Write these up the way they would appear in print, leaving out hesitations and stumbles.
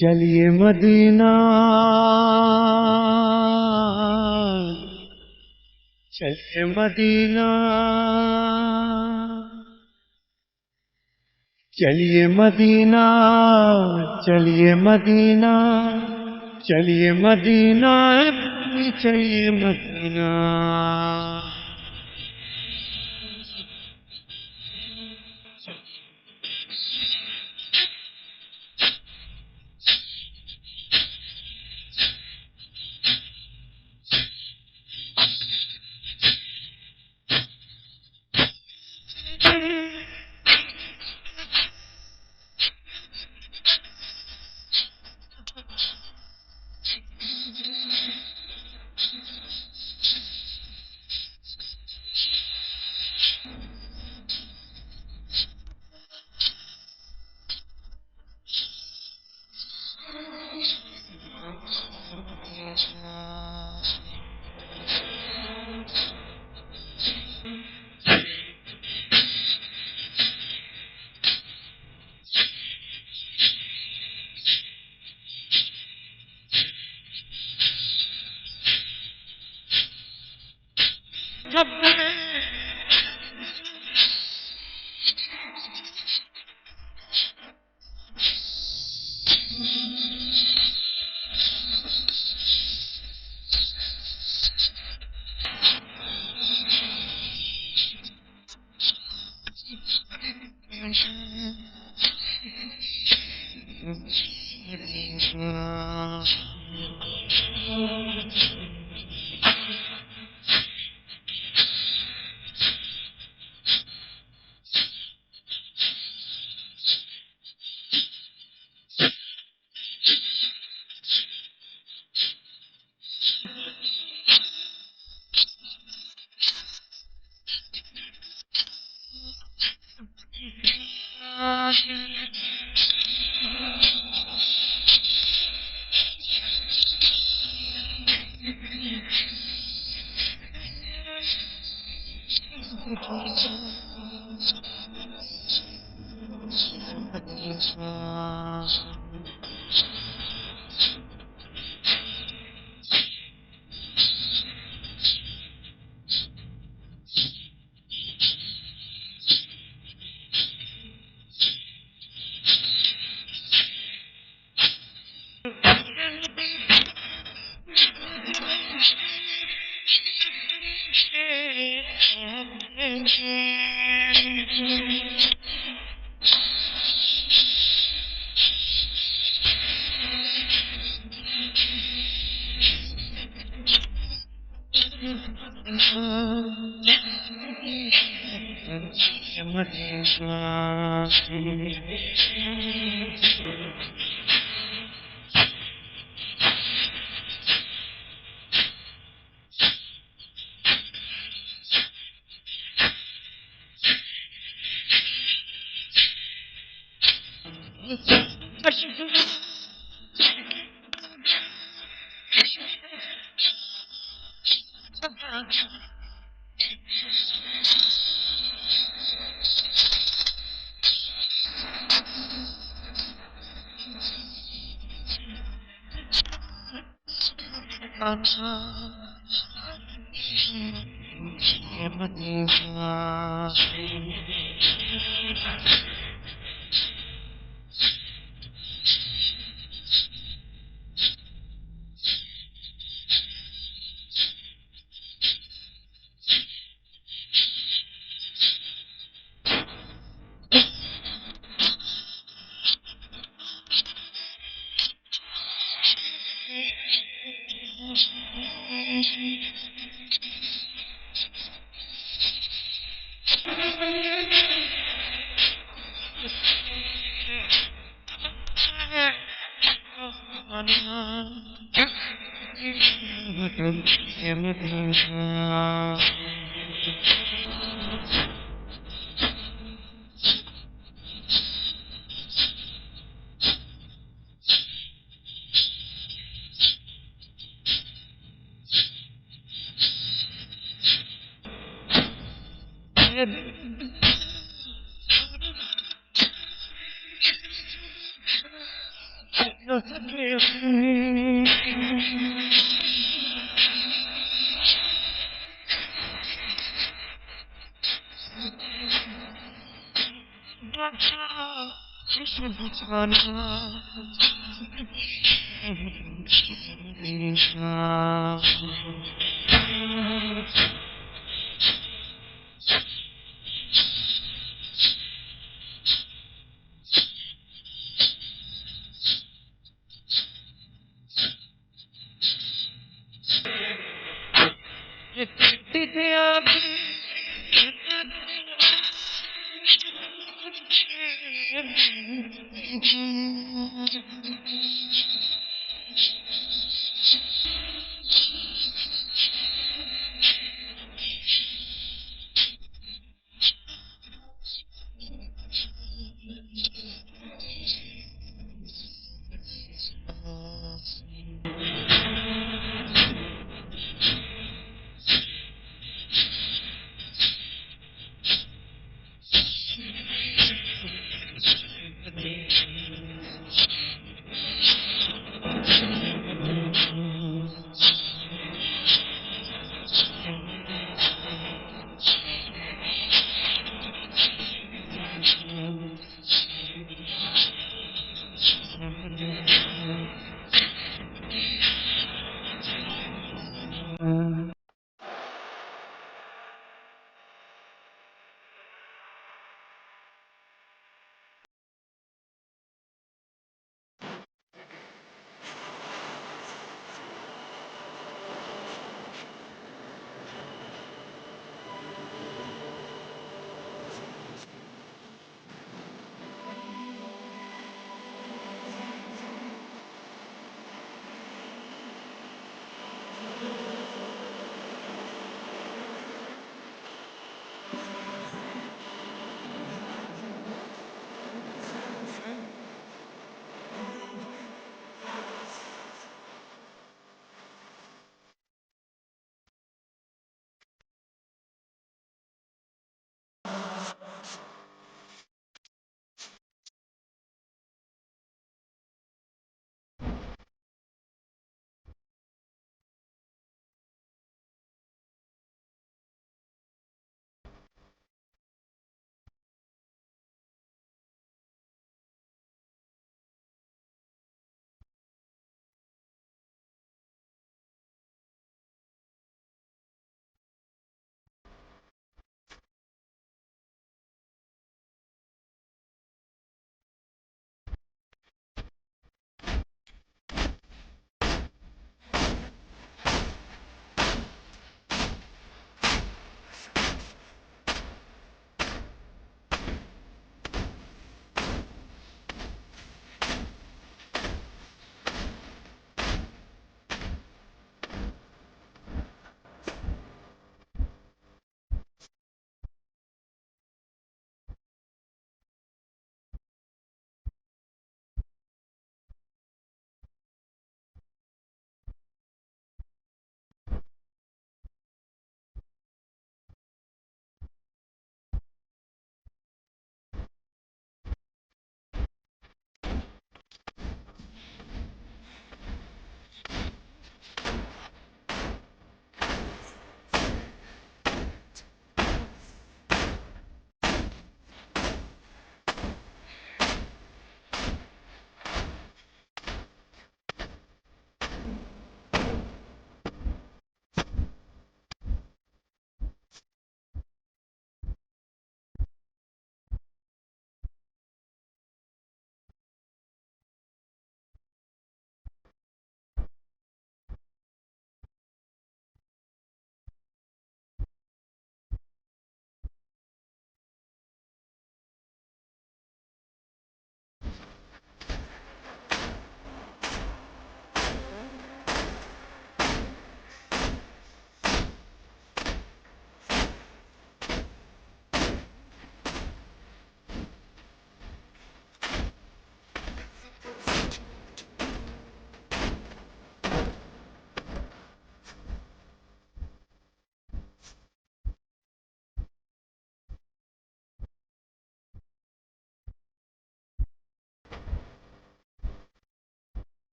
چلیے مدینہ، چلیے مدینہ، چلیے مدینہ، چلیے مدینہ، چلیے مدینہ، چلیے مدینہ.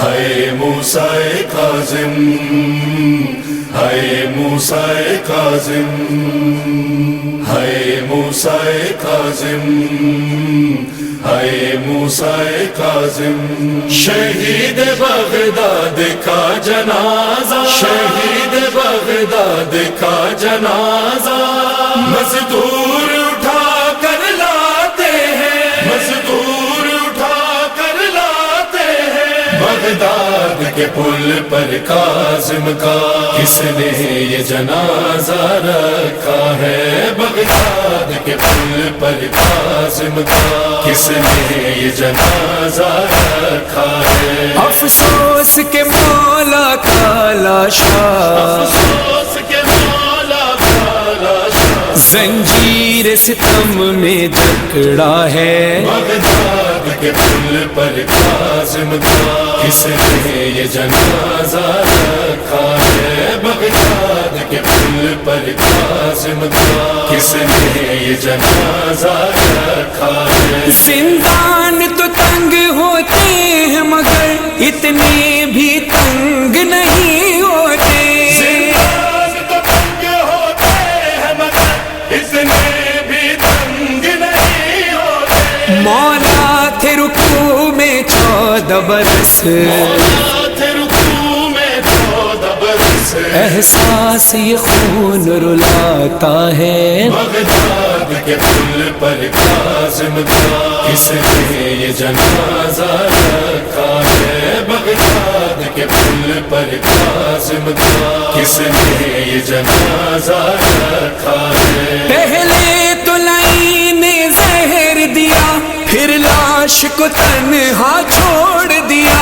ہے موسیٰ کاظم، ہے موسیٰ کاظم، ہے موسیٰ کاظم، ہے موسیٰ کاظم۔ شہید بغداد کا جنازہ، شہید بغداد کا جنازہ، مزدور اٹھا کر لاتے ہیں، مزدور اٹھا کر لاتے ہیں۔ بغداد کے پل پر کاظم کا کس نے یہ جنازہ رکھا ہے؟ بغداد کے پل پر کاظم کا کس نے یہ جنازہ رکھا ہے؟ افسوس کے مولا کا لاشا، افسوس کے مولا کا لاشا، زنجیر ستم میں جکڑا ہے۔ بغداد کے پل پر کاظم کا کس نے یہ جنازہ رکھا ہے؟ بغداد کے پل پر کاظم کا کس نے یہ جنازہ رکھا ہے؟ زندان تو تنگ ہوتے ہیں مگر اتنے بھی تنگ نہیں ہوتے۔ زندان تو تنگ ہوتے ہیں مگر اتنے بھی تنگ نہیں ہوتے۔ مولا تھے رکوع میں 14 برس، مولا تھے رکوع میں 14 برس، احساس یہ خون رلاتا ہے۔ بغداد کے پل پر کاظم کا کس نے یہ جنازہ رکھا ہے؟ بغداد کے پل پر کاظم کا کس نے یہ جنازہ رکھا ہے؟ پہلے تو لائن زہر دیا، پھر لاش کو تنہا چھوڑ دیا۔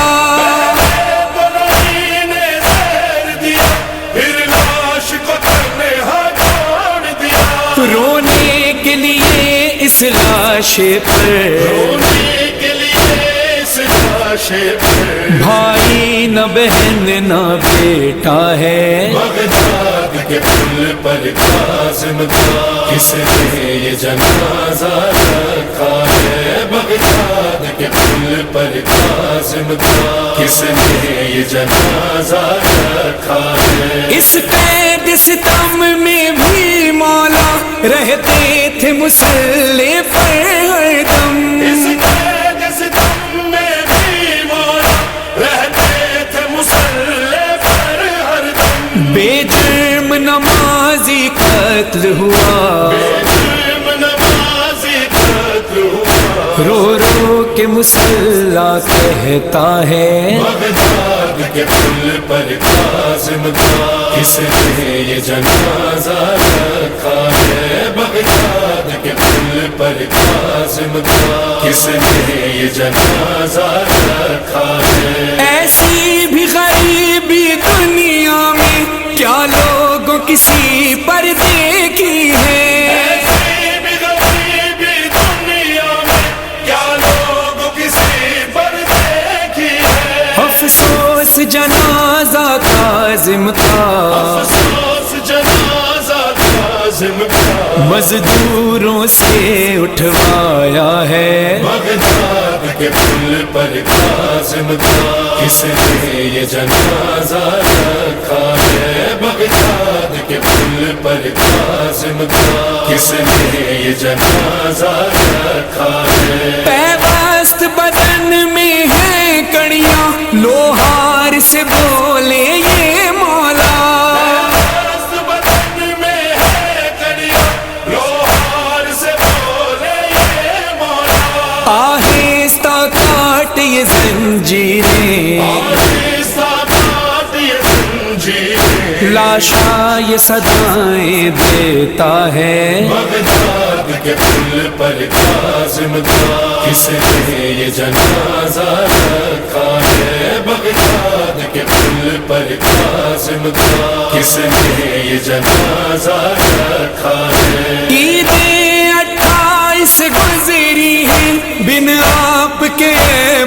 رونے کے لیے اس لاش پر، رونے کے لیے اس لاش پر، بھائی نہ بہن نہ بیٹا ہے۔ بغداد کے پل پر کاظم کا کس نے یہ جنازہ رکھا ہے؟ بغداد کے پل پر کاظم کا کس نے یہ جنازہ رکھا ہے؟ اس قید ستم میں بھی مولا رہتے تھے مصلی پر ہر دم۔ اس قید ستم میں بھی مولا رہتے تھے مصلی پر ہر دم۔ بے جرم نمازی قتل ہوا، بے جرم نمازی قتل ہوا، رو رو کے مصلی کہتا ہے۔ بغداد کے پل پر کاظم کا کس نے یہ جنازہ رکھا ہے؟ بغداد کے پل پر کاظم کا کس نے یہ جنازہ رکھا ہے؟ ایسی بھی غریبی دنیا میں کیا لوگوں کسی پر دیکھی ہے؟ ایسی بھی غریبی دنیا میں کیا لوگ کسی پر دیکھی ہے؟ افسوس جنازہ کاظم کا، افسوس جنازہ کاظم کا مزدوروں سے اٹھوایا ہے۔ بغداد کے پل پر کاظم کا کس نے یہ جنازہ رکھا ہے؟ بغداد کے پل پر کاظم کا کس نے یہ جنازہ رکھا ہے؟ پیوست بدن میں ہے کڑیاں، لوہار سے بولے یہ مولا۔ پیوست بدن میں ہے کڑیاں، لوہار سے بولے یہ مولا۔ آہستہ کاٹ یہ زنجیریں، آہستہ کاٹ یہ زنجیریں، لاشا یہ صدائیں دیتا ہے۔ بغداد کے پل پر کاظم کا کس نے یہ جنازہ رکھا ہے؟ بغداد کے پل پر کاظم کا کس نے یہ جنازہ رکھا ہے؟ عید 28 گزری ہے بن آپ کے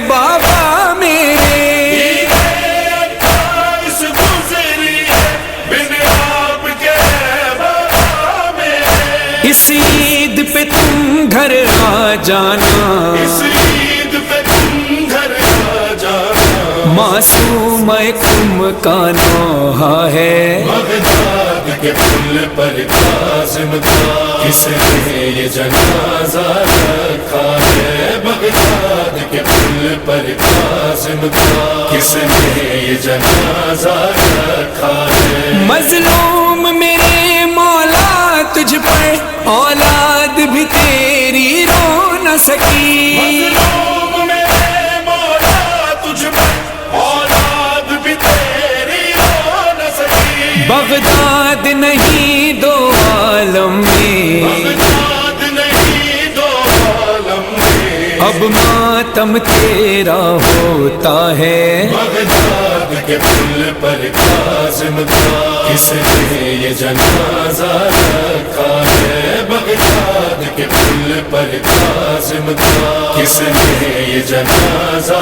بابا میرے۔ عید 28 گزری ہے بن آپ کے بابا میرے۔ اس عید پہ تم گھر آ جانا، اس عید پہ تم گھر آ جانا، معصوم کم کا نوحہ ہے بغداد کے پل پر کاظم کا کس نے یہ جنازہ رکھا ہے بغداد کے پل پر کاظم کا کس نے یہ جنازہ رکھا ہے مظلوم میرے مولا تجھ پر اولاد بھی تیری رو نہ سکی مظلوم میرے مولا تجھ پر اولاد بھی تیری رو نہ سکی بغداد نہیں دو عالم میں بغداد نہیں دو عالم میں اب ماتم تیرا ہوتا ہے بغداد کے پل پر کاظم کا کس نے یہ جنازہ رکھا ہے بغداد کے پل پر کاظم کا کس نے یہ جنازہ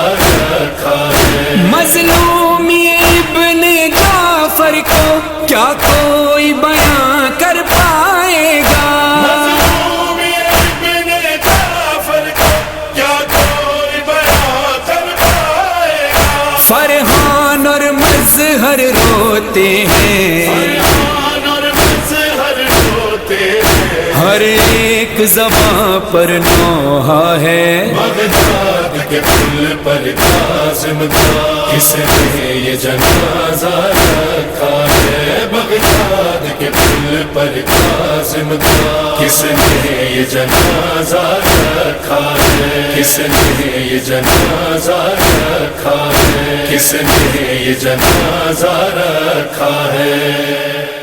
رکھا ہے مظلومی ابن جعفر کو کیا کوئی بیان کر پائے گا مظلوم ابن جعفر کو کیا کوئی بیان کر پائے گا فرحان اور مظہر روتے ہیں فرحان اور مظہر روتے ہیں ہر ایک زباں پر نوحہ ہے بغداد کے پل پر کاظم کا کس نے یہ جنازہ رکھا ہے بغداد کے پل پر کاظم کا کس نے یہ جنازہ رکھا ہے کس نے یہ جنازہ رکھا ہے کس نے یہ جنازہ رکھا ہے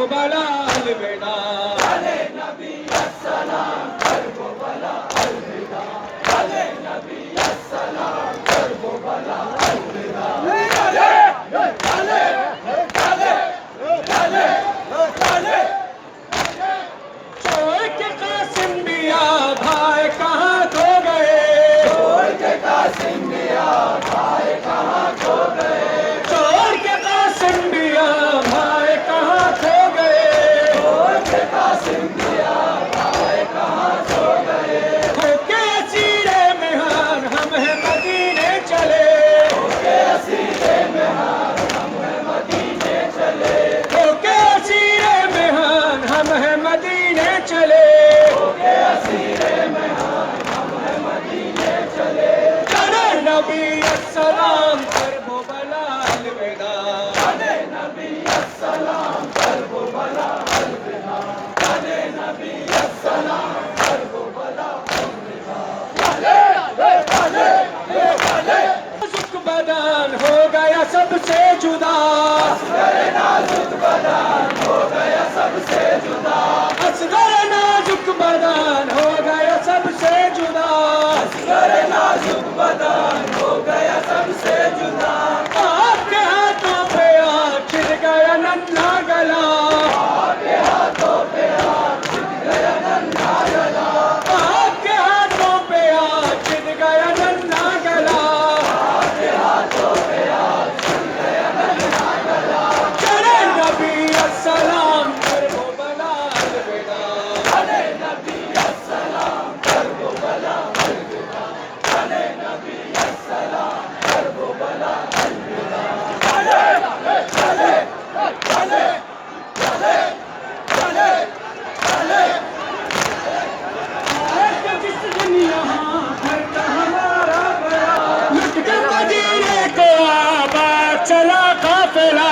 بلا الوداع چھوڑ کے قاسم بیا بھائی کہاں کھو گئے چھوڑ کے قاسم بیا بھائی کہاں کھو گئے ہو کے اسیر مہان ہم ہیں مدینے چلے ہو کے اسیر مہان ہم ہیں مدینے چلے چلے نبی السلام کرب و بلا الوداع نازک بدن ہو گیا سب سے جدا اصغر نازک بدن ہو گیا سب سے جدا آپ کے ہاتھوں پہ آگ چھڑ گیا ننھا گلا آپ کے ہاتھوں پہ آگ چھڑ گیا ننھا گلا چلے نبی السلام کرب و بلا الوداع جس دن یہاں گھر کا ہمارا گیا لٹ کے مدینے کو آباد چلا قافلہ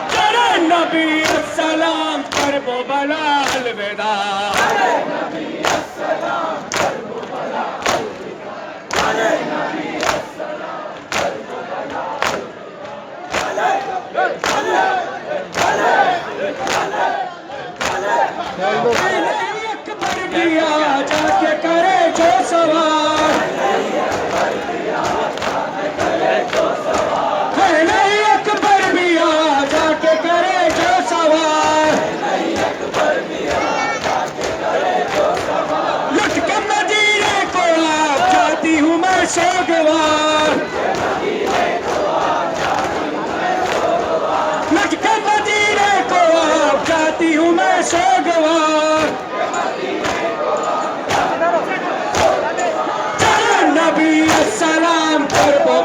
چلے نبی السلام کرب و بلا الوداع اکبر دیا جا کے کرے جو سوار اکبر دیا جا کے کرے جو سوار لٹ کے مدینے کو آپ جاتی ہوں میں سوگوار لٹ کے مدینے کو آپ جاتی ہوں میں سوگوار چلے نبی السلام کرب و